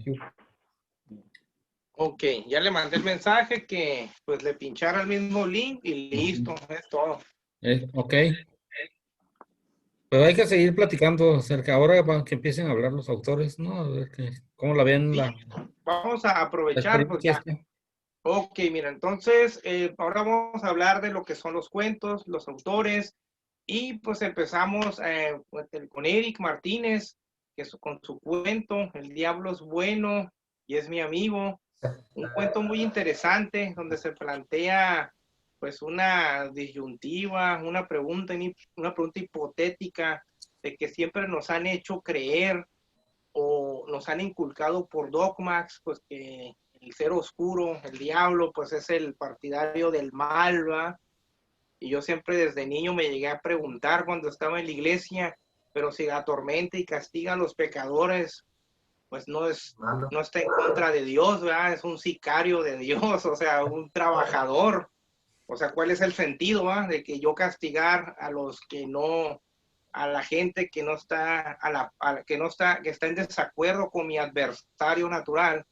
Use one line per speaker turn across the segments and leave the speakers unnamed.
Thank you.
Ok, ya le mandé el mensaje que pues le pinchara el mismo link y listo, es todo.
Ok. Pero hay que seguir platicando acerca, ahora para que empiecen a hablar los autores, ¿no? A ver cómo la ven
Sí, vamos a
la
aprovechar, pues
experiencia
ya.
esta.
Ok, mira, entonces ahora vamos a hablar de lo que son los cuentos, los autores, y pues empezamos con Eric Martínez, que con su cuento, El Diablo es Bueno y es mi amigo. Un cuento muy interesante donde se plantea pues una disyuntiva, una pregunta hipotética de que siempre nos han hecho creer o nos han inculcado por dogmas, pues que el ser oscuro, el diablo, pues es el partidario del mal, ¿va? Y yo siempre desde niño me llegué a preguntar cuando estaba en la iglesia, pero si atormenta y castiga a los pecadores, pues no está en contra de Dios, ¿verdad? Es un sicario de Dios, o sea, un trabajador. O sea, ¿cuál es el sentido, ¿va? De que yo castigar a los que no, a la gente que no está, que está en desacuerdo con mi adversario natural?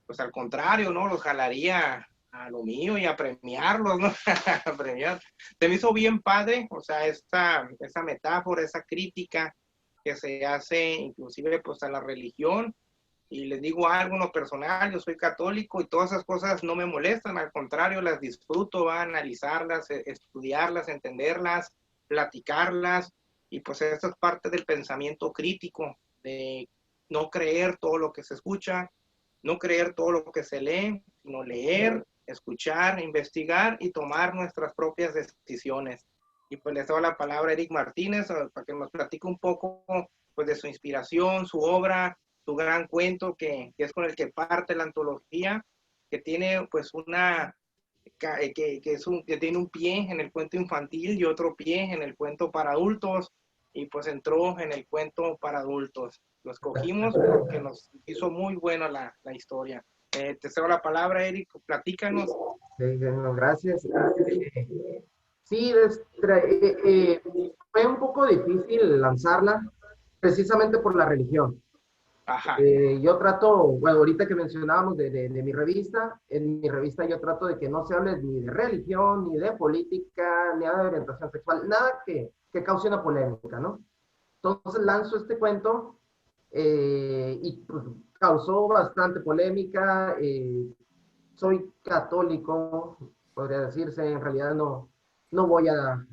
Pues al contrario, ¿no? Los jalaría a lo mío y a premiarlos, ¿no? A premiar. Se me hizo bien padre, o sea, esa metáfora, esa crítica que se hace inclusive pues a la religión. Y les digo algo en lo personal, yo soy católico y todas esas cosas no me molestan, al contrario, las disfruto, va a analizarlas, estudiarlas, entenderlas, platicarlas, y pues eso es parte del pensamiento crítico, de no creer todo lo que se escucha, no creer todo lo que se lee, sino leer, escuchar, investigar y tomar nuestras propias decisiones. Y pues les doy la palabra a Eric Martínez para que nos platique un poco pues, de su inspiración, su obra, su gran cuento que es con el que parte la antología, que tiene pues que tiene un pie en el cuento infantil y otro pie en el cuento para adultos, y pues entró en el cuento para adultos. Lo escogimos porque nos hizo muy buena la historia. Te cedo la palabra, Eric, platícanos.
Bueno, gracias. Sí, fue un poco difícil lanzarla precisamente por la religión.
Ajá.
Yo trato, bueno, ahorita que mencionábamos de mi revista, en mi revista yo trato de que no se hable ni de religión, ni de política, ni de orientación sexual, nada que cause una polémica, ¿no? Entonces lanzo este cuento y pues, causó bastante polémica. Soy católico, podría decirse, en realidad no voy a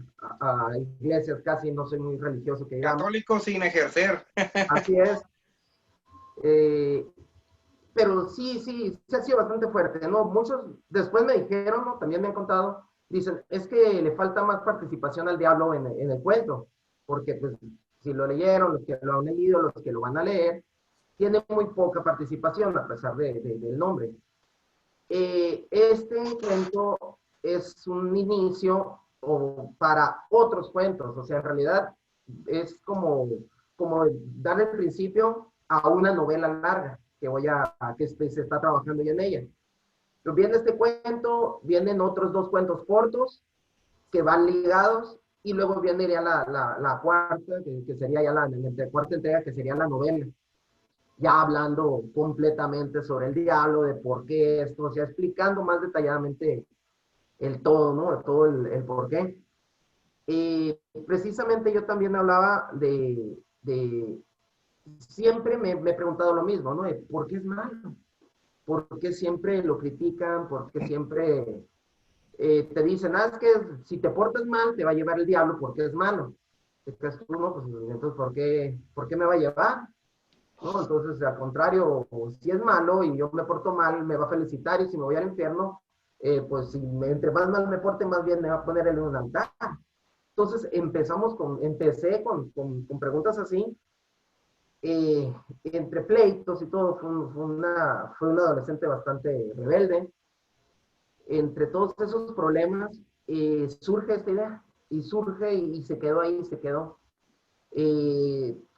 iglesias casi, no soy muy religioso que digamos.
Católico sin ejercer.
Así es. Pero sí ha sido bastante fuerte, ¿no? Muchos después me dijeron, ¿no? También me han contado, dicen, es que le falta más participación al diablo en el cuento, porque pues si lo leyeron, los que lo han leído, los que lo van a leer, tiene muy poca participación a pesar del nombre. Este cuento es un inicio para otros cuentos, o sea, en realidad es como dar el principio a una novela larga que se está trabajando ya en ella. Pero viene este cuento, vienen otros dos cuentos cortos que van ligados y luego viene ya la cuarta, que sería ya la cuarta entrega, que sería la novela ya hablando completamente sobre el diablo, de por qué esto, o sea, explicando más detalladamente el todo, ¿no? Todo el por qué. Precisamente yo también hablaba siempre me he preguntado lo mismo, ¿no? De ¿por qué es malo? ¿Por qué siempre lo critican? ¿Por qué siempre te dicen, es que si te portas mal te va a llevar el diablo porque es malo? Entonces tú, ¿no? Pues entonces, ¿por qué me va a llevar? ¿No? Entonces, al contrario, si es malo y yo me porto mal, me va a felicitar, y si me voy al infierno, pues si entre más mal me porte, más bien me va a poner en un altar. Entonces, empecé con preguntas así, entre pleitos y todo, fue una adolescente bastante rebelde. Entre todos esos problemas, surge esta idea, y surge y se quedó ahí, se quedó.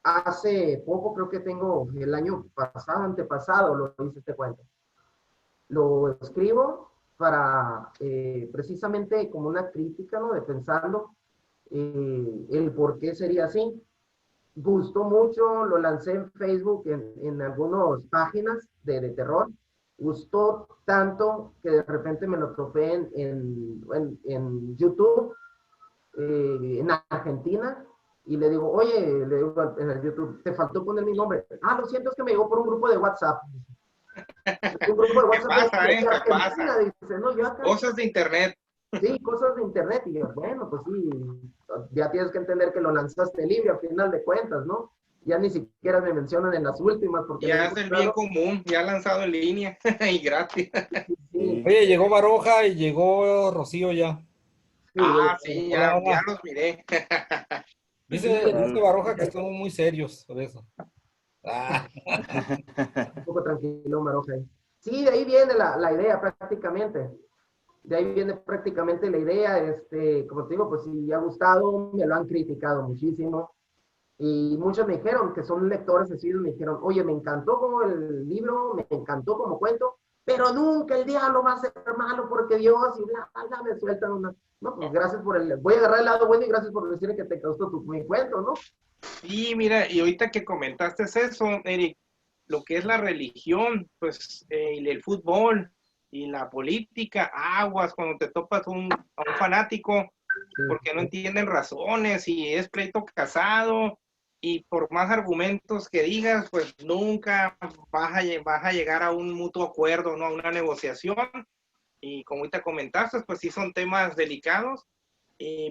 Hace poco, creo que tengo el año pasado, antepasado, lo hice este cuento. Lo escribo para precisamente como una crítica, ¿no? De pensarlo, el por qué sería así. gustó mucho, lo lancé en Facebook, en algunas páginas de terror. Gustó tanto que de repente me lo topé en YouTube, en Argentina, y le digo, oye, le digo en el YouTube, te faltó poner mi nombre. Ah, lo siento, es que me llegó por un grupo de WhatsApp. Un grupo de
¿Qué
WhatsApp
pasa,
de
¿Qué
Argentina,
pasa?
dice, no, yo acá.
Cosas de internet.
Sí, cosas de internet. Y yo, bueno, pues sí, ya tienes que entender que lo lanzaste libre a final de cuentas, ¿no? Ya ni siquiera me mencionan en las últimas porque lo he
Ya es el bien
encontrado.
común, ya lanzado en línea y gratis.
Sí,
Oye, llegó Baroja y llegó Rocío ya.
sí,
Ah, sí,
Hola,
ya
hola.
los miré.
Dice,
sí,
dice Baroja que estamos muy serios por eso. Ah,
un poco tranquilo, Maroja. Sí, de ahí viene la idea prácticamente. De ahí viene prácticamente la idea. Como te digo, pues sí, ha gustado, me lo han criticado muchísimo. Y muchos me dijeron, que son lectores así, me dijeron, oye, me encantó como el libro, me encantó como cuento, pero nunca el diablo va a ser malo porque Dios, y bla, bla, bla, me sueltan una. No, pues gracias por voy a agarrar el lado bueno y gracias por decirme que te gustó mi cuento, ¿no?
Sí, mira, y ahorita que comentaste eso, Eric, lo que es la religión, pues, y el fútbol y la política, aguas cuando te topas a un fanático porque no
Sí,
entienden razones y es pleito casado y por más argumentos que digas, pues nunca vas a llegar a un mutuo acuerdo, ¿no? A una negociación. Y como ahorita comentaste, pues sí son temas delicados,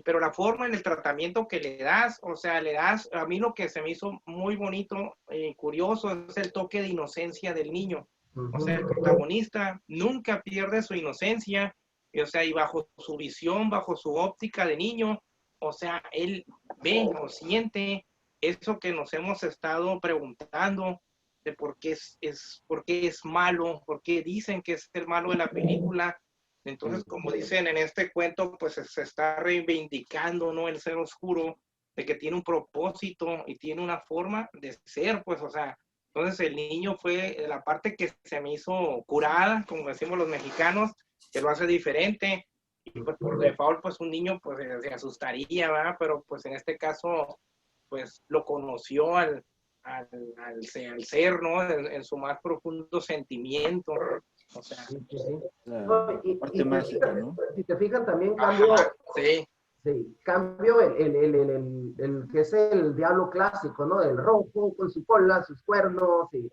pero la forma en el tratamiento que le das, o sea, le das, a mí lo que se me hizo muy bonito, curioso, es el toque de inocencia del niño. O sea, el protagonista nunca pierde su inocencia, o sea, y bajo su visión, bajo su óptica de niño, o sea, él ve o siente eso que nos hemos estado preguntando de por qué es malo, por qué dicen que es el malo de la película. Entonces, como dicen en este cuento, pues se está reivindicando, ¿no? El ser oscuro, de que tiene un propósito y tiene una forma de ser, pues, o sea, entonces el niño fue la parte que se me hizo curada, como decimos los mexicanos, que lo hace diferente. Y pues por default, pues un niño pues se asustaría, ¿verdad? Pero pues en este caso, pues lo conoció al ser, ¿no? En su más profundo sentimiento. O sea,
sí, sí, sí.
La
No,
parte mágica, ¿no?
si te fijan, también cambio,
ajá, sí,
sí, cambio el que es el diablo clásico, ¿no? El rojo con su cola, sus cuernos, y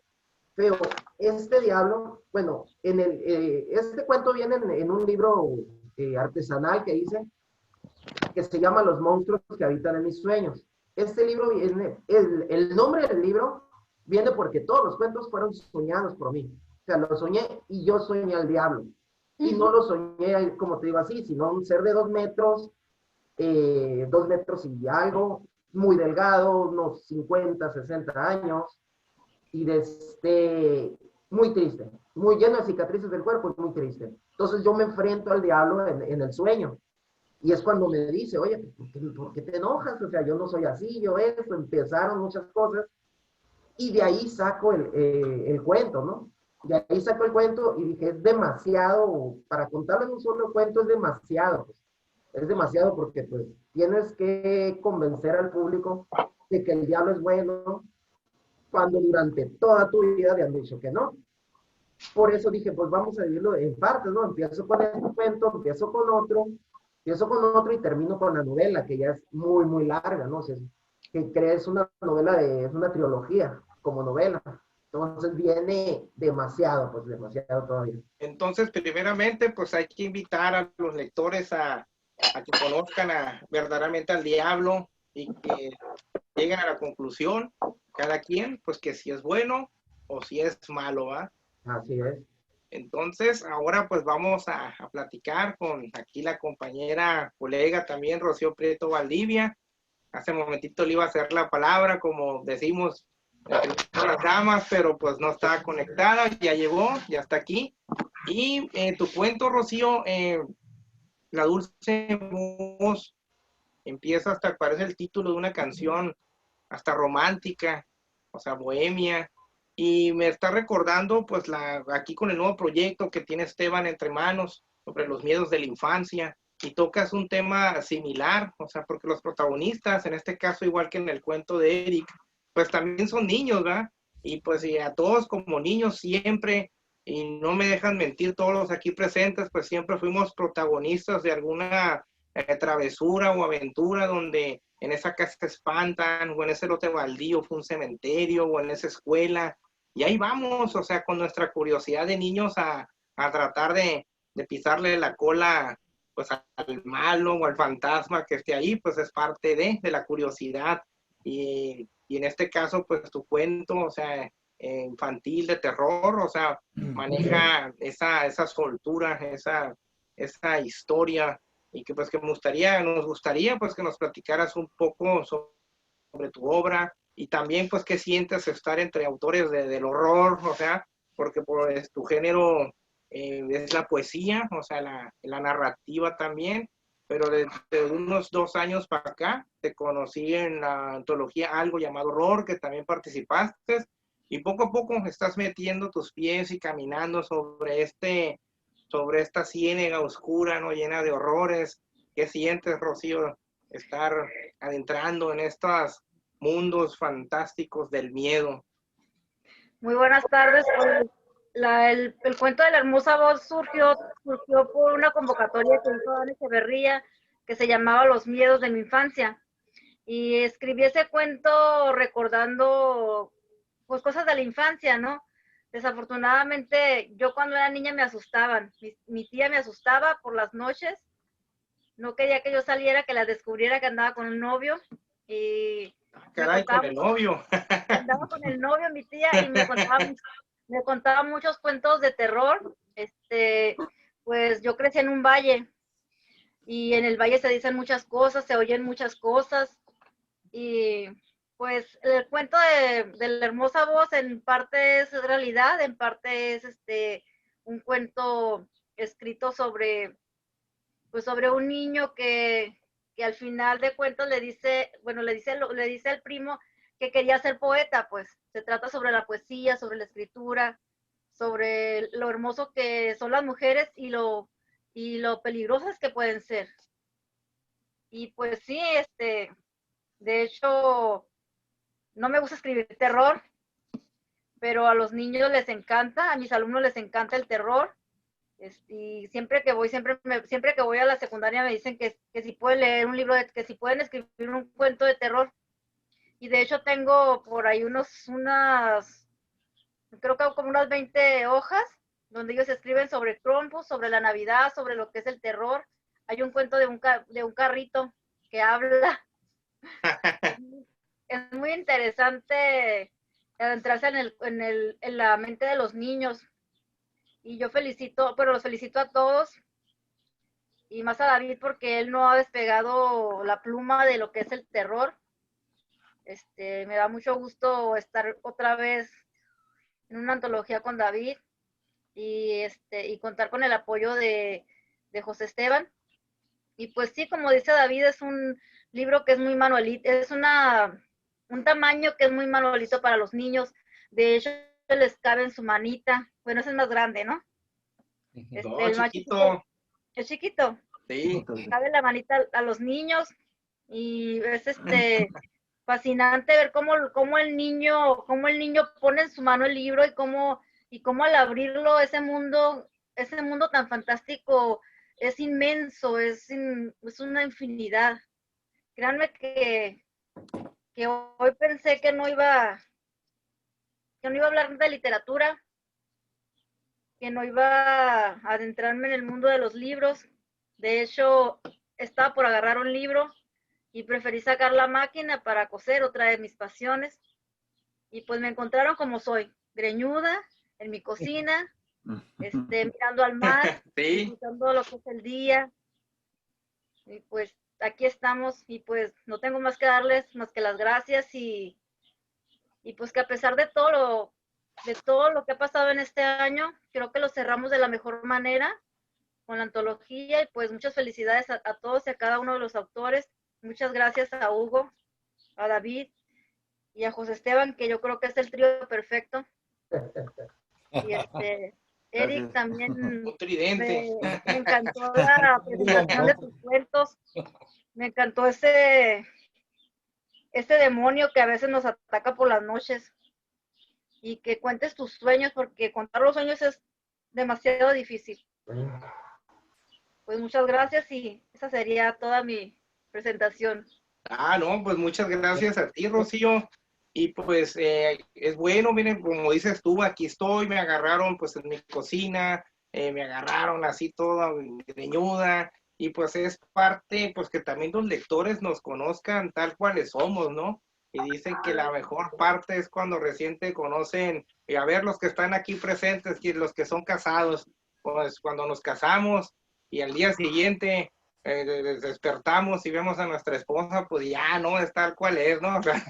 feo. Este diablo, bueno, este cuento viene en un libro artesanal que hice, que se llama Los monstruos que habitan en mis sueños. Este libro viene, el nombre del libro viene porque todos los cuentos fueron soñados por mí. O sea, lo soñé y yo soñé al diablo. Y no lo soñé, como te digo así, sino un ser de 2 metros, 2 metros y algo, muy delgado, unos 50, 60 años, y muy triste, muy lleno de cicatrices del cuerpo, muy triste. Entonces yo me enfrento al diablo en el sueño. Y es cuando me dice, oye, ¿por qué te enojas? O sea, yo no soy así, yo eso, empezaron muchas cosas. Y de ahí saco el cuento, ¿no? De ahí saco el cuento y dije, es demasiado, para contarlo en un solo cuento es demasiado. Pues. Es demasiado porque pues tienes que convencer al público de que el diablo es bueno cuando durante toda tu vida te han dicho que no. Por eso dije, pues vamos a dividirlo en partes, ¿no? Empiezo con este cuento, empiezo con otro y termino con la novela, que ya es muy, muy larga, ¿no? O sea, que crees una novela, es una trilogía como novela. Entonces viene demasiado, pues demasiado todavía.
entonces primeramente pues hay que invitar a los lectores a que conozcan verdaderamente al diablo y que lleguen a la conclusión, cada quien, pues que si es bueno o si es malo, ¿va?
Así es.
Entonces, ahora pues vamos a platicar con aquí la compañera, colega también, Rocío Prieto Valdivia. Hace un momentito le iba a hacer la palabra, como decimos, entre las damas, pero pues no estaba conectada, ya llegó, ya está aquí. Y tu cuento, Rocío, La Dulce Voz, empieza hasta, parece el título de una canción, hasta romántica, o sea, bohemia. Y me está recordando, pues, aquí con el nuevo proyecto que tiene Esteban entre manos sobre los miedos de la infancia. Y tocas un tema similar, o sea, porque los protagonistas, en este caso, igual que en el cuento de Eric, pues también son niños, ¿verdad? Y pues y a todos como niños siempre, y no me dejan mentir todos los aquí presentes, pues siempre fuimos protagonistas de alguna travesura o aventura donde en esa casa se espantan, o en ese lote baldío fue un cementerio, o en esa escuela, y ahí vamos, o sea, con nuestra curiosidad de niños a tratar de pisarle la cola pues al malo o al fantasma que esté ahí, pues es parte de la curiosidad. Y en este caso, pues tu cuento, o sea, infantil de terror, o sea, maneja esa soltura, esa historia, y que pues que nos gustaría pues que nos platicaras un poco sobre tu obra, y también pues qué sientes estar entre autores del horror, o sea, porque pues, tu género es la poesía, o sea, la narrativa también, pero desde unos 2 años para acá te conocí en la antología Algo llamado Horror, que también participaste, y poco a poco estás metiendo tus pies y caminando sobre esta ciénaga oscura, ¿no? Llena de horrores. ¿Qué sientes, Rocío, estar adentrando en estos mundos fantásticos del miedo?
Muy buenas tardes. Pues, el cuento de la hermosa voz surgió por una convocatoria que hizo Ana Echeverría, que se llamaba Los miedos de mi infancia. Y escribí ese cuento recordando pues cosas de la infancia, ¿no? Desafortunadamente, yo cuando era niña me asustaban. Mi tía me asustaba por las noches. No quería que yo saliera, que la descubriera que andaba con un novio. Y
Caray, con el novio.
andaba con el novio, mi tía, y me contaba muchos cuentos de terror. Pues yo crecí en un valle, y en el valle se dicen muchas cosas, se oyen muchas cosas, y pues el cuento de la hermosa voz en parte es realidad, en parte es un cuento escrito pues sobre un niño que al final de cuentos le dice al primo que quería ser poeta. Pues se trata sobre la poesía, sobre la escritura, sobre lo hermoso que son las mujeres y lo peligrosas que pueden ser. Y pues sí, de hecho, no me gusta escribir terror, pero a los niños les encanta, a mis alumnos les encanta el terror. Y siempre que voy a la secundaria me dicen que si pueden leer un libro, que si pueden escribir un cuento de terror. Y de hecho tengo por ahí creo que como unas 20 hojas, donde ellos escriben sobre Krampus, sobre la Navidad, sobre lo que es el terror. Hay un cuento de un carrito que habla. Es muy interesante adentrarse en la mente de los niños. Y los felicito a todos, y más a David, porque él no ha despegado la pluma de lo que es el terror. Me da mucho gusto estar otra vez en una antología con David, y contar con el apoyo de José Esteban. Y pues sí, como dice David, es un libro que es muy manualito, es un tamaño que es muy manualito para los niños. De hecho, les cabe en su manita. Bueno, ese es más grande, ¿no?
No,
El más
chiquito.
Es chiquito.
Sí.
Cabe la manita a los niños, y es fascinante ver cómo el niño pone en su mano el libro, y cómo al abrirlo ese mundo tan fantástico es inmenso, es una infinidad. Créanme que hoy pensé que no iba a hablar de literatura, que no iba a adentrarme en el mundo de los libros. De hecho, estaba por agarrar un libro y preferí sacar la máquina para coser, otra de mis pasiones. Y pues me encontraron como soy, greñuda, en mi cocina, mirando al mar,
Sí.
disfrutando lo que es el día. Y pues aquí estamos, y pues no tengo más que darles más que las gracias, y pues que a pesar de todo lo que ha pasado en este año, creo que lo cerramos de la mejor manera con la antología. Y pues muchas felicidades a todos y a cada uno de los autores. Muchas gracias a Hugo, a David y a José Esteban, que yo creo que es el trío perfecto. Y Eric también,
Un tridente.
me encantó la presentación de tus cuentos, me encantó ese ese demonio que a veces nos ataca por las noches, y que cuentes tus sueños, porque contar los sueños es demasiado difícil. Pues muchas gracias y esa sería toda mi presentación.
No, pues muchas gracias a ti, Rocío. Y pues es bueno, miren, como dices tú, aquí estoy, me agarraron pues en mi cocina, me agarraron así toda greñuda, y pues es parte, pues que también los lectores nos conozcan tal cuales somos, ¿no? Y dicen que la mejor parte es cuando recién te conocen, y a ver los que están aquí presentes, y los que son casados, pues cuando nos casamos y al día siguiente despertamos y vemos a nuestra esposa, pues ya no es tal cual es, ¿no? O sea,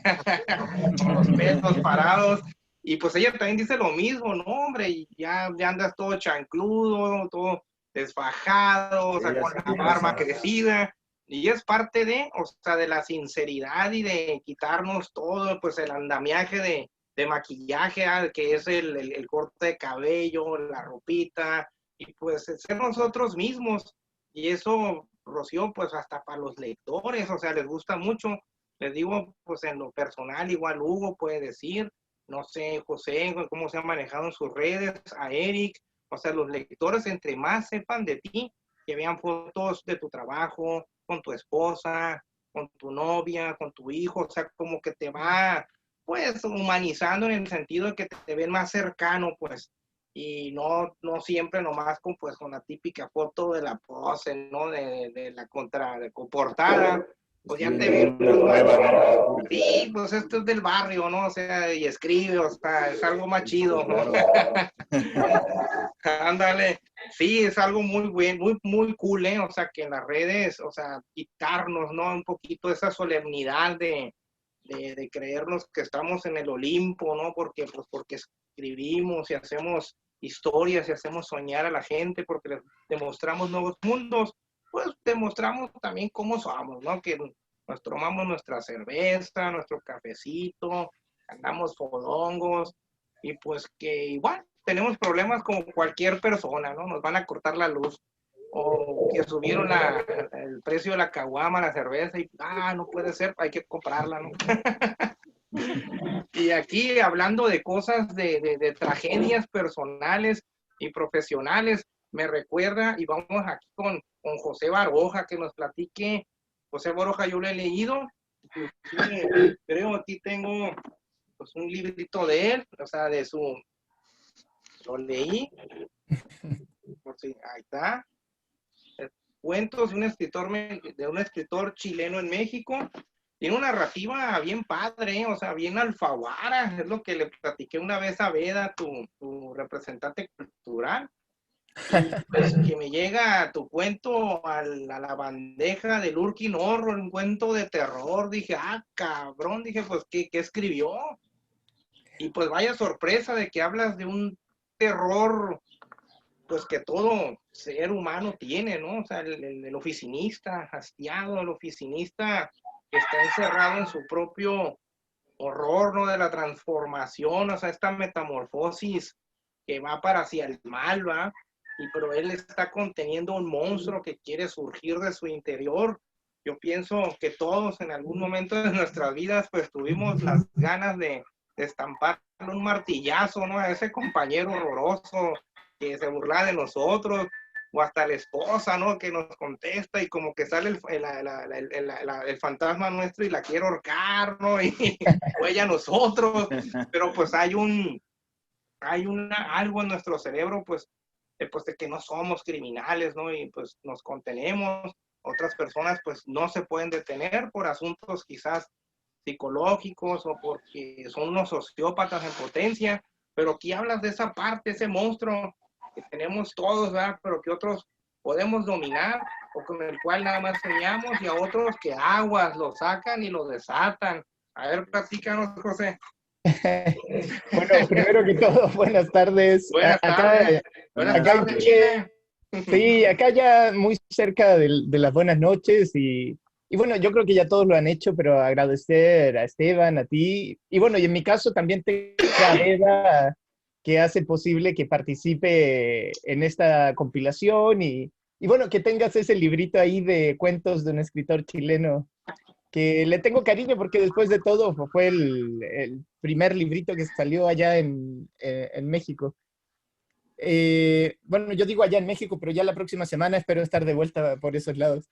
con los pelos parados. Y pues ella también dice lo mismo, ¿no, hombre? Y ya andas todo chancludo, todo desfajado, o sea, con la barba crecida. Y es parte de, o sea, de la sinceridad y de quitarnos todo, pues el andamiaje de maquillaje, que es el corte de cabello, la ropita, y pues ser nosotros mismos. Y eso, Rocío, pues hasta para los lectores, o sea, les gusta mucho. Les digo, pues en lo personal, igual Hugo puede decir, no sé, José, cómo se ha manejado en sus redes, a Eric, o sea, los lectores entre más sepan de ti, que vean fotos de tu trabajo, con tu esposa, con tu novia, con tu hijo, o sea, como que te va, pues, humanizando en el sentido de que te ven más cercano, pues, y no siempre nomás pues, con la típica foto de la pose, ¿no? De la portada, pues ya te ven, pues, sí, pues esto es del barrio, ¿no? O sea, y escribe, o sea, es algo más chido, ¿no? Ándale, sí, es algo muy bueno, muy cool, ¿eh? O sea, que en las redes, o sea, quitarnos, ¿no? Un poquito esa solemnidad de creernos que estamos en el Olimpo, ¿no? Porque escribimos y hacemos historias y hacemos soñar a la gente, porque les demostramos nuevos mundos, pues demostramos también cómo somos, ¿no? Que nos tomamos nuestra cerveza, nuestro cafecito, andamos fodongos, y pues que igual tenemos problemas como cualquier persona, ¿no? Nos van a cortar la luz, o que subieron el precio de la caguama, la cerveza, y no puede ser, hay que comprarla, ¿no? Y aquí hablando de cosas, de tragedias personales y profesionales, me recuerda, y vamos aquí con José Baroja, que nos platique. José Baroja, yo lo he leído, creo aquí tengo pues un librito de él, o sea, lo leí, por si, ahí está, cuentos de un escritor chileno en México. Tiene una narrativa bien padre, o sea, bien alfaguara, es lo que le platiqué una vez a Veda, tu representante cultural. Y pues que me llega tu cuento a la bandeja del Urquin Horror, un cuento de terror. Dije, cabrón, dije, pues, ¿qué escribió? Y pues vaya sorpresa de que hablas de un terror, pues que todo ser humano tiene, ¿no? O sea, el oficinista hastiado, el oficinista que está encerrado en su propio horror, ¿no? De la transformación, o sea, esta metamorfosis que va para hacia el mal, ¿va? Pero él está conteniendo un monstruo que quiere surgir de su interior. Yo pienso que todos en algún momento de nuestras vidas, pues tuvimos las ganas de estamparle un martillazo, ¿no? A ese compañero horroroso que se burla de nosotros, o hasta la esposa, ¿no? Que nos contesta y como que sale el fantasma nuestro y la quiere ahorcar, ¿no? O ella a nosotros, pero pues hay algo en nuestro cerebro, pues de que no somos criminales, ¿no? Y pues nos contenemos. Otras personas pues no se pueden detener por asuntos quizás psicológicos o porque son unos sociópatas en potencia, pero aquí hablas de esa parte, ese monstruo que tenemos todos, ¿verdad? Pero que otros podemos dominar o con el cual nada más soñamos, y a otros que aguas lo sacan y lo desatan. A ver, platícanos, José.
Bueno, primero que todo, buenas tardes.
Buenas tardes. Buenas tardes, Chile.
Sí, acá ya muy cerca de las buenas noches y bueno, yo creo que ya todos lo han hecho, pero agradecer a Esteban, a ti, y bueno, y en mi caso también tengo a Eva, que hace posible que participe en esta compilación y bueno, que tengas ese librito ahí de cuentos de un escritor chileno. que le tengo cariño porque después de todo fue el primer librito que salió allá en México. Bueno, yo digo allá en México, pero ya la próxima semana espero estar de vuelta por esos lados.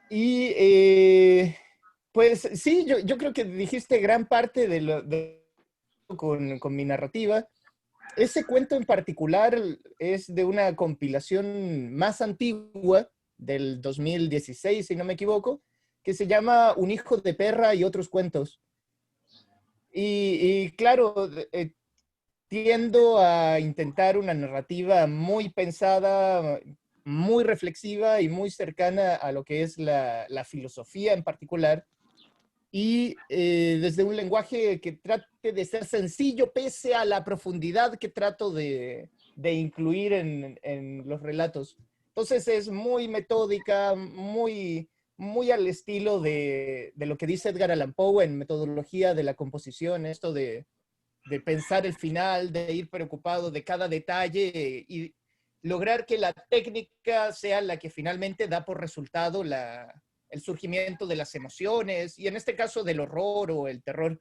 Y pues sí, yo creo que dijiste gran parte con mi narrativa. Ese cuento en particular es de una compilación más antigua, del 2016, si no me equivoco, que se llama Un hijo de perra y otros cuentos. Y claro, tiendo a intentar una narrativa muy pensada, muy reflexiva y muy cercana a lo que es la filosofía en particular, y desde un lenguaje que trate de ser sencillo pese a la profundidad que trato de incluir en los relatos. Entonces es muy metódica, muy al estilo de lo que dice Edgar Allan Poe en metodología de la composición, esto de pensar el final, de ir preocupado de cada detalle y lograr que la técnica sea la que finalmente da por resultado el surgimiento de las emociones, y en este caso del horror o el terror.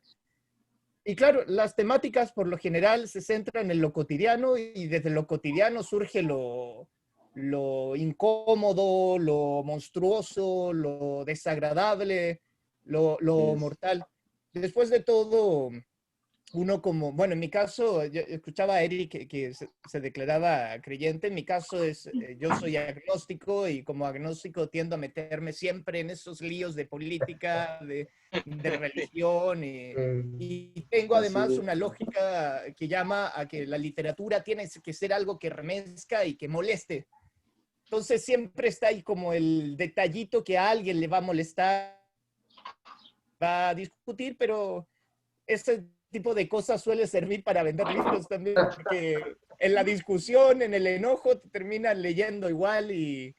Y claro, las temáticas por lo general se centran en lo cotidiano, y desde lo cotidiano surge lo incómodo, lo monstruoso, lo desagradable, lo mortal. Después de todo, uno como, bueno, en mi caso, yo escuchaba a Eric que se declaraba creyente. En mi caso yo soy agnóstico, y como agnóstico tiendo a meterme siempre en esos líos de política, de religión, y tengo además una lógica que llama a que la literatura tiene que ser algo que remezca y que moleste. Entonces siempre está ahí como el detallito que a alguien le va a molestar, va a discutir, pero ese tipo de cosas suele servir para vender libros también, porque en la discusión, en el enojo, te terminan leyendo igual, y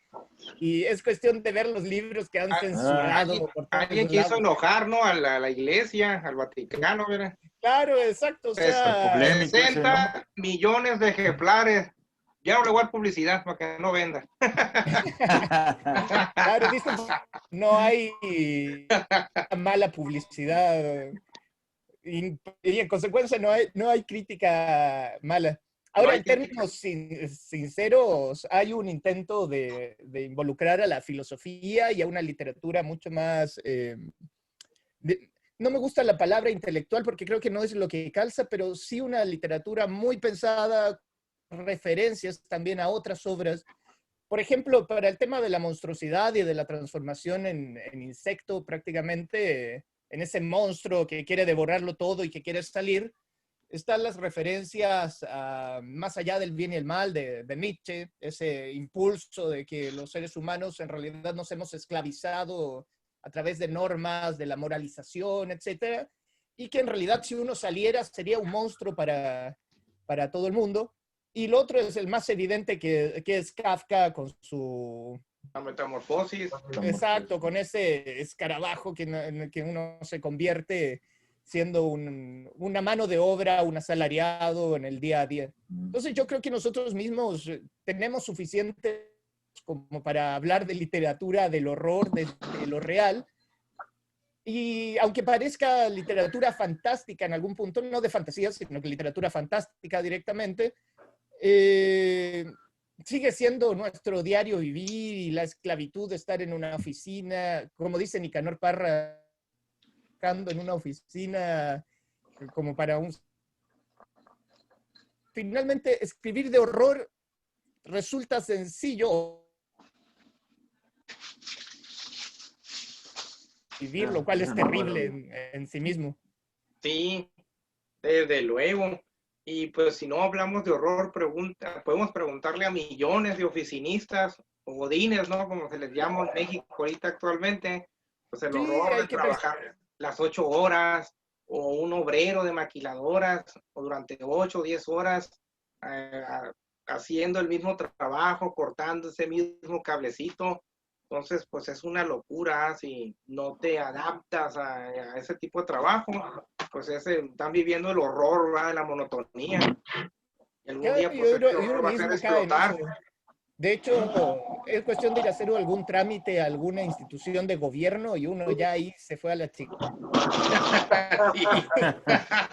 es cuestión de ver los libros que han censurado por todos
Alguien
lados.
quiso enojar, ¿no? A la iglesia, al Vaticano, ¿verdad?
Claro, exacto. O sea,
60 millones de ejemplares. Ya no le voy a dar publicidad para que no venda.
claro, dicen, no hay mala publicidad. Y en consecuencia no hay crítica mala. Ahora, en términos sinceros, hay un intento de involucrar a la filosofía y a una literatura mucho más... no me gusta la palabra intelectual porque creo que no es lo que calza, pero sí una literatura muy pensada, referencias también a otras obras. Por ejemplo, para el tema de la monstruosidad y de la transformación en insecto prácticamente, en ese monstruo que quiere devorarlo todo y que quiere salir, están las referencias a más allá del bien y el mal de Nietzsche, ese impulso de que los seres humanos en realidad nos hemos esclavizado a través de normas, de la moralización, etcétera, y que en realidad si uno saliera sería un monstruo para todo el mundo. Y lo otro es el más evidente, que es Kafka con su...
La metamorfosis.
Exacto, con ese escarabajo en el que uno se convierte siendo una mano de obra, un asalariado en el día a día. Entonces yo creo que nosotros mismos tenemos suficiente como para hablar de literatura, del horror, de lo real. Y aunque parezca literatura fantástica en algún punto, no de fantasía, sino que literatura fantástica directamente, sigue siendo nuestro diario vivir, y la esclavitud de estar en una oficina, como dice Nicanor Parra, en una oficina como para un... Finalmente, escribir de horror resulta sencillo, vivir, lo cual es terrible en sí mismo.
Sí, desde luego. Y pues si no hablamos de horror, podemos preguntarle a millones de oficinistas o godines, ¿no? Como se les llama en México ahorita actualmente. Pues el horror de trabajar las 8 horas, o un obrero de maquiladoras, o durante 8 o 10 horas haciendo el mismo trabajo, cortando ese mismo cablecito. Entonces, pues es una locura si no te adaptas a ese tipo de trabajo. Pues están viviendo el horror, ¿verdad? De la monotonía. Y algún día, pues, ese horror va a ser explotar.
De hecho, es cuestión de ir a hacer algún trámite a alguna institución de gobierno y uno ya ahí se fue a la chica.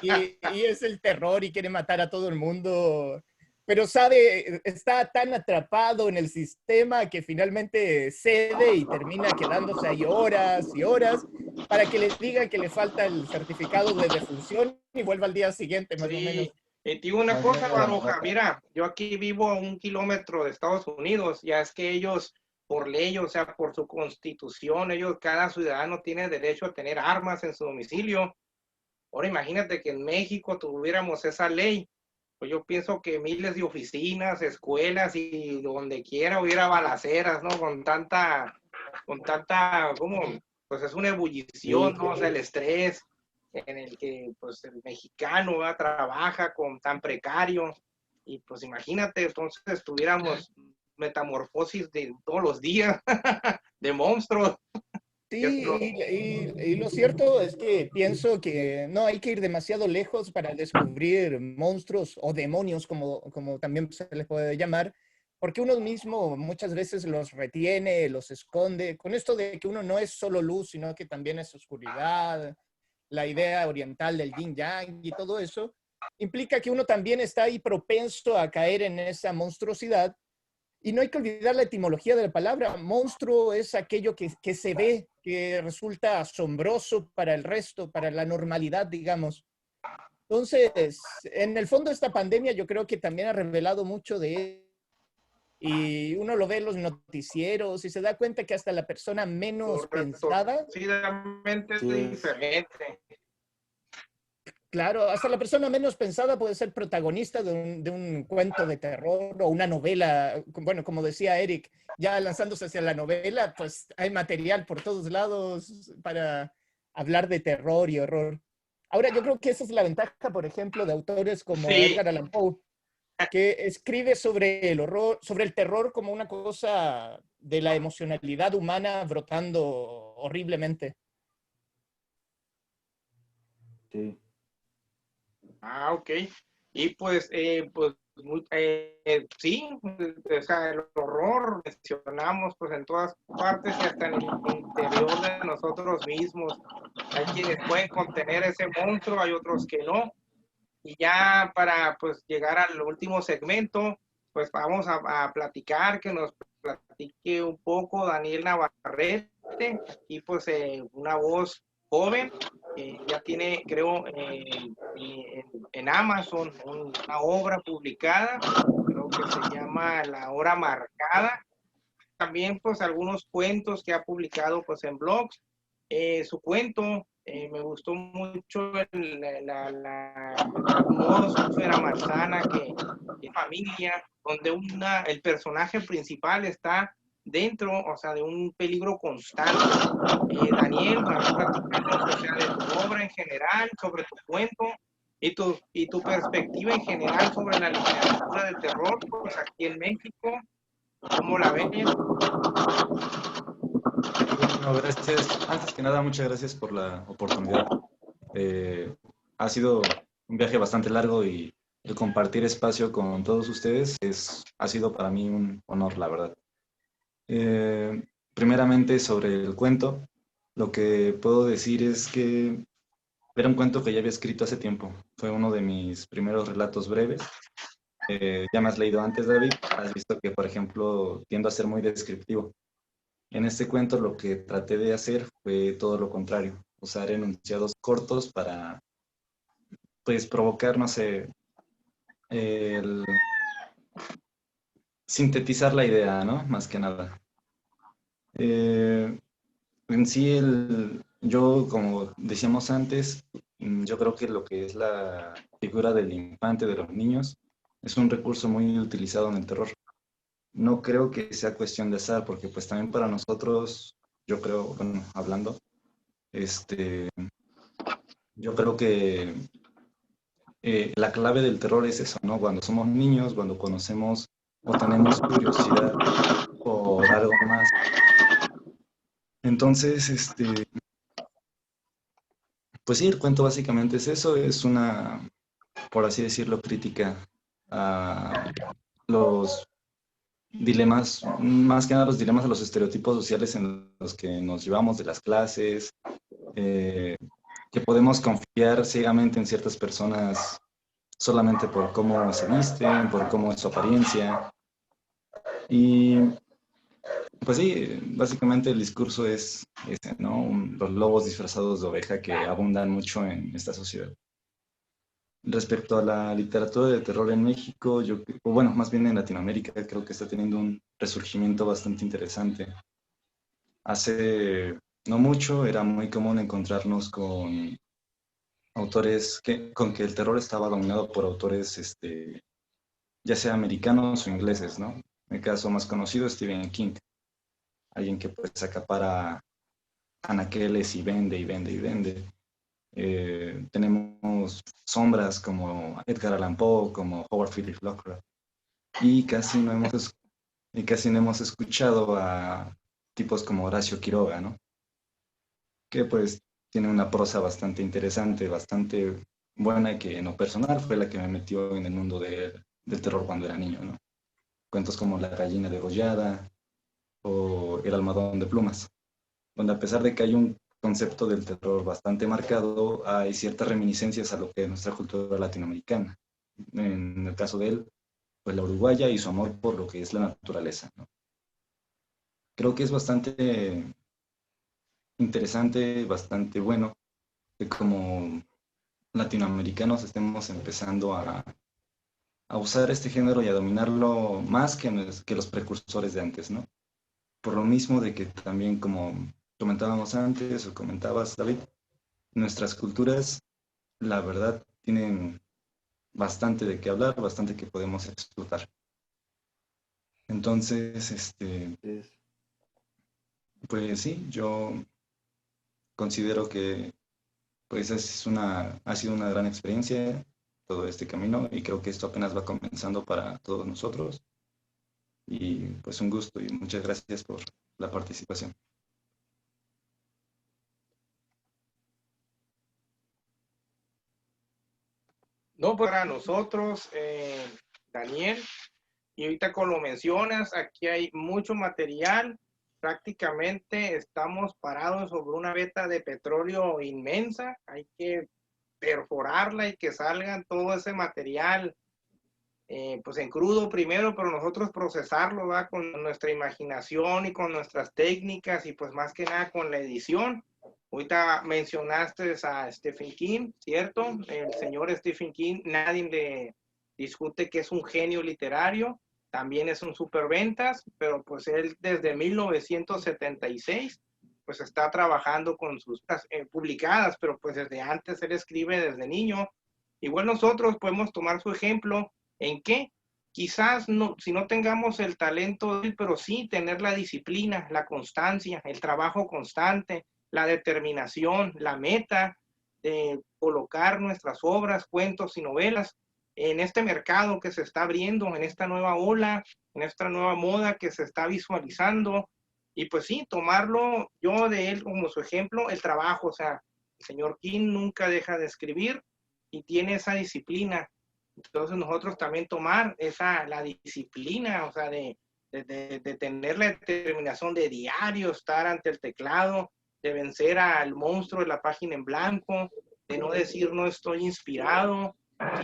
Sí.
Y es el terror y quiere matar a todo el mundo. Pero sabe, está tan atrapado en el sistema que finalmente cede y termina quedándose ahí horas y horas para que le digan que le falta el certificado de defunción y vuelva al día siguiente, más o menos.
Sí, y te digo una
Más
cosa,
bien a la
Baruja,
nota.
mira, yo aquí vivo a 1 kilómetro de Estados Unidos, ya es que ellos, por ley, o sea, por su constitución, ellos, cada ciudadano tiene derecho a tener armas en su domicilio. Ahora imagínate que en México tuviéramos esa ley, pues yo pienso que miles de oficinas, escuelas y donde quiera hubiera balaceras, ¿no? ¿cómo? Pues es una ebullición, ¿no? O sea, el estrés en el que pues el mexicano ¿verdad? Trabaja con tan precario y pues imagínate, entonces tuviéramos metamorfosis de todos los días de monstruos.
Sí, y lo cierto es que pienso que no hay que ir demasiado lejos para descubrir monstruos o demonios, como también se les puede llamar, porque uno mismo muchas veces los retiene, los esconde, con esto de que uno no es solo luz, sino que también es oscuridad, la idea oriental del yin yang y todo eso, implica que uno también está ahí propenso a caer en esa monstruosidad. Y no hay que olvidar la etimología de la palabra. Monstruo es aquello que se ve, que resulta asombroso para el resto, para la normalidad, digamos. Entonces, en el fondo esta pandemia yo creo que también ha revelado mucho de... Y uno lo ve en los noticieros y se da cuenta que hasta la persona menos
Correcto.
pensada,
Torcidamente es
Sí.
diferente.
claro, hasta la persona menos pensada puede ser protagonista de un cuento de terror o una novela. Bueno, como decía Eric, ya lanzándose hacia la novela, pues hay material por todos lados para hablar de terror y horror. Ahora, yo creo que esa es la ventaja, por ejemplo, de autores como
Sí,
Edgar Allan Poe, que escribe sobre el horror, sobre el terror como una cosa de la emocionalidad humana brotando horriblemente.
Sí.
ok. Y pues sí, o sea, el horror mencionamos pues en todas partes y hasta en el interior de nosotros mismos. Hay quienes pueden contener ese monstruo, hay otros que no. Y ya para pues llegar al último segmento, pues vamos a platicar, que nos platique un poco Daniel Navarrete, y pues una voz joven, ya tiene, creo, en Amazon una obra publicada, creo que se llama La Hora Marcada. También pues algunos cuentos que ha publicado pues en blogs. Su cuento me gustó mucho la atmósfera malsana que familia, donde el personaje principal está dentro, o sea, de un peligro constante. Daniel, vamos a platicarnos, o sea, de tu obra en general, sobre tu cuento y tu perspectiva en general sobre la literatura del terror, pues aquí en México, ¿cómo la ven?
Bueno, gracias. Antes que nada, muchas gracias por la oportunidad. Ha sido un viaje bastante largo y el compartir espacio con todos ustedes ha sido para mí un honor, la verdad. Primeramente, sobre el cuento, lo que puedo decir es que era un cuento que ya había escrito hace tiempo. Fue uno de mis primeros relatos breves. Ya me has leído antes, David. Has visto que, por ejemplo, tiendo a ser muy descriptivo. En este cuento lo que traté de hacer fue todo lo contrario, usar enunciados cortos para, pues, provocar, no sé, el sintetizar la idea, ¿no? Más que nada. En sí, yo, como decíamos antes, yo creo que lo que es la figura del infante, de los niños, es un recurso muy utilizado en el terror. No creo que sea cuestión de azar, porque pues también para nosotros, yo creo, bueno, hablando, yo creo que la clave del terror es eso, ¿no? Cuando somos niños, cuando conocemos o tenemos curiosidad por algo más. Entonces, pues sí, el cuento básicamente es eso, es una, por así decirlo, crítica a los dilemas, más que nada los dilemas a los estereotipos sociales en los que nos llevamos de las clases, que podemos confiar ciegamente en ciertas personas solamente por cómo se visten, por cómo es su apariencia. Y pues sí, básicamente el discurso es ese, ¿no? Los lobos disfrazados de oveja que abundan mucho en esta sociedad. Respecto a la literatura de terror en México, o bueno, más bien en Latinoamérica, creo que está teniendo un resurgimiento bastante interesante. Hace no mucho era muy común encontrarnos con autores con que el terror estaba dominado por autores, ya sea americanos o ingleses, ¿no? El caso más conocido es Stephen King, alguien que pues acapara anaqueles y vende y vende y vende. Tenemos sombras como Edgar Allan Poe, como Howard Phillips Lovecraft, y casi no hemos escuchado a tipos como Horacio Quiroga, ¿no? Que pues tiene una prosa bastante interesante, bastante buena, que en lo personal fue la que me metió en el mundo del terror cuando era niño, ¿no? Cuentos como La gallina degollada o El almohadón de plumas, donde a pesar de que hay un concepto del terror bastante marcado, hay ciertas reminiscencias a lo que es nuestra cultura latinoamericana. En el caso de él, pues la uruguaya y su amor por lo que es la naturaleza, ¿no? Creo que es bastante interesante, bastante bueno, que como latinoamericanos estemos empezando a usar este género y a dominarlo más que los precursores de antes, ¿no? Por lo mismo de que también, como comentábamos antes o comentabas, David, nuestras culturas, la verdad, tienen bastante de qué hablar, bastante que podemos explotar. Entonces, pues sí, yo considero que pues ha sido una gran experiencia todo este camino y creo que esto apenas va comenzando para todos nosotros. Y pues un gusto y muchas gracias por la participación.
No, pues para nosotros, Daniel, y ahorita como lo mencionas, aquí hay mucho material, prácticamente estamos parados sobre una veta de petróleo inmensa, hay que perforarla y que salga todo ese material, pues en crudo primero, pero nosotros procesarlo, ¿va? Con nuestra imaginación y con nuestras técnicas y pues más que nada con la edición. Ahorita mencionaste a Stephen King, ¿cierto? El señor Stephen King, nadie le discute que es un genio literario, también es un superventas, pero pues él desde 1976 pues está trabajando con sus publicadas, pero pues desde antes él escribe desde niño. Igual nosotros podemos tomar su ejemplo en que quizás no, si no tengamos el talento, pero sí tener la disciplina, la constancia, el trabajo constante, la determinación, la meta de colocar nuestras obras, cuentos y novelas en este mercado que se está abriendo, en esta nueva ola, en esta nueva moda que se está visualizando. Y pues sí, tomarlo yo de él como su ejemplo, el trabajo, o sea, el señor King nunca deja de escribir y tiene esa disciplina. Entonces nosotros también tomar la disciplina, o sea, de tener la determinación de diario estar ante el teclado, de vencer al monstruo de la página en blanco, de no decir no estoy inspirado.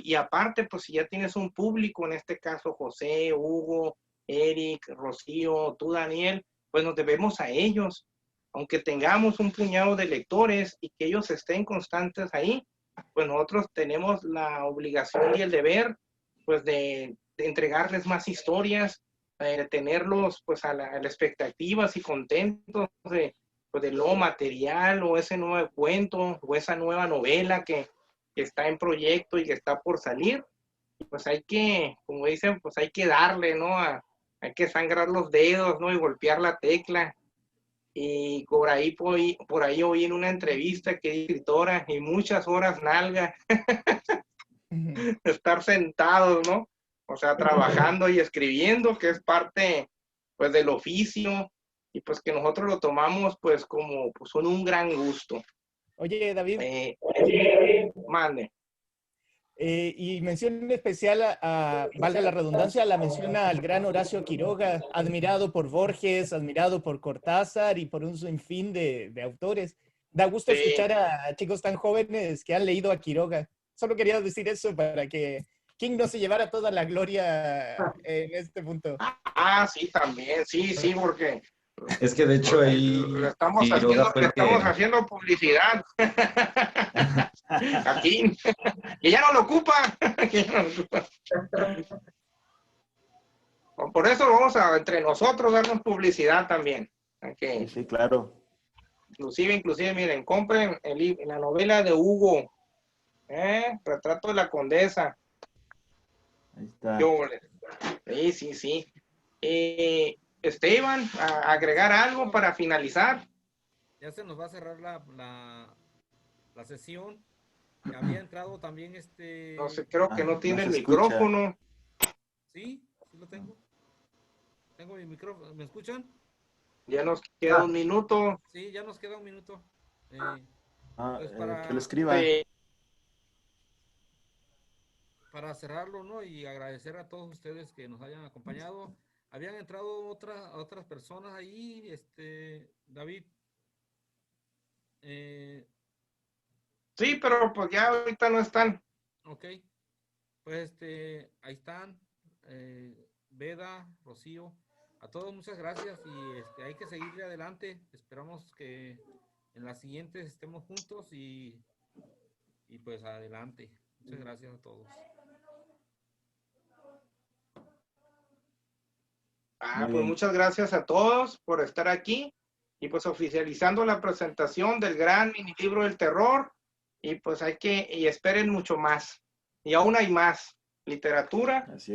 Y aparte, pues si ya tienes un público, en este caso José, Hugo, Eric, Rocío, tú Daniel, pues nos debemos a ellos. Aunque tengamos un puñado de lectores y que ellos estén constantes ahí, pues nosotros tenemos la obligación y el deber, pues de entregarles más historias, de tenerlos pues a la expectativas y contentos pues, de lo material o ese nuevo cuento o esa nueva novela que está en proyecto y que está por salir. Y pues hay que, como dicen, pues hay que darle, ¿no? Hay que sangrar los dedos, ¿no? Y golpear la tecla. Y por ahí oí en una entrevista que es escritora y muchas horas nalga estar sentados, ¿no? O sea, trabajando y escribiendo, que es parte, pues, del oficio y pues que nosotros lo tomamos, pues, como, pues, con un gran gusto.
Oye, David,
Mande.
Y mención especial valga la redundancia, la menciona al gran Horacio Quiroga, admirado por Borges, admirado por Cortázar y por un sinfín de autores. Da gusto
Sí.
escuchar a chicos tan jóvenes que han leído a Quiroga. Solo quería decir eso para que King no se llevara toda la gloria en este punto.
Ah, sí, también, sí, porque
Es que de hecho ahí
le estamos
Quiroga fue el que...
haciendo publicidad. Aquí, que ya no lo ocupa. Que ya no lo ocupa. Por eso vamos a, entre nosotros, darnos publicidad también. Okay.
Sí, claro.
Inclusive, miren, compren la novela de Hugo, Retrato de la Condesa.
Ahí está.
Sí. Esteban, agregar algo para finalizar.
Ya se nos va a cerrar la sesión. Había entrado también
No sé, creo que no tiene
no
el
se escucha.
micrófono.
Sí lo tengo. Tengo mi micrófono. ¿Me escuchan?
Ya nos queda un minuto.
Sí, ya nos queda un minuto. Pues
Que lo escriba.
Sí.
Para cerrarlo, ¿no? Y agradecer a todos ustedes que nos hayan acompañado. Habían entrado otras personas ahí, David.
Sí, pero pues ya ahorita no están.
Ok. Pues ahí están. Veda, Rocío. A todos muchas gracias y hay que seguirle adelante. Esperamos que en las siguientes estemos juntos y pues adelante. Muchas gracias a todos.
Muy
Pues
bien.
muchas gracias a todos por estar aquí y pues oficializando la presentación del gran mini libro del terror y pues y esperen mucho más y aún hay más literatura
Así